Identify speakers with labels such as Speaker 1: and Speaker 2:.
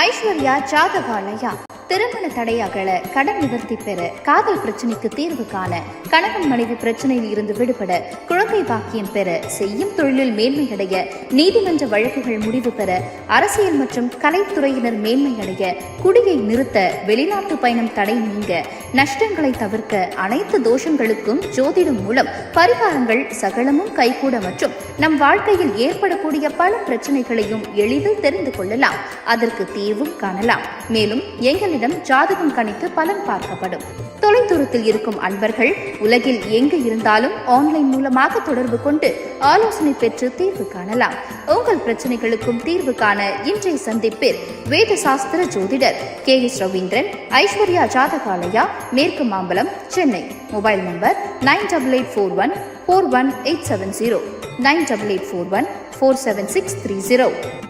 Speaker 1: ஐஸ்வர்யா ஜாதகாலயா திருமண தடை அகல, கடன் நிவர்த்தி பெற, காதல் பிரச்சனைக்கு தீர்வு காண, கணவன் மனைவி பிரச்சனையில் இருந்து விடுபட, குழந்தை பாக்கியம் பெற, செய்யும் தொழிலில் மேன்மையடைய, நீதிமன்ற வழக்குகள் முடிவு பெற, அரசியல் மற்றும் கலைத்துறையினர் மேன்மையடைய, குடியை நிறுத்த, வெளிநாட்டு பயணம் தடை நீங்க, நஷ்டங்களை தவிர்க்க, அனைத்து தோஷங்களுக்கும் ஜோதிடம் மூலம் பரிகாரங்கள் சகலமும் கைகூட மற்றும் நம் வாழ்க்கையில் ஏற்படக்கூடிய பல பிரச்சனைகளையும் எளிதில் தெரிந்து கொள்ளலாம். அதற்கு தீர்வும் காணலாம். மேலும் எங்களிடம் ஜாதகம் கணித்து பலன் பார்க்கப்படும். தொலைதூரத்தில் இருக்கும் அன்பர்கள் உலகில் எங்கு இருந்தாலும் ஆன்லைன் மூலமாக தொடர்பு கொண்டு ஆலோசனை பெற்று தீர்வு காணலாம். உங்கள் பிரச்சனைகளுக்கும் தீர்வு காண இன்றைய சந்திப்பில் வேத சாஸ்திர ஜோதிடர் KS ரவீந்திரன், ஐஸ்வர்யா ஜாதகாலயா, மேற்கு மாம்பலம், சென்னை. Mobile number 9884141870, 9884147630.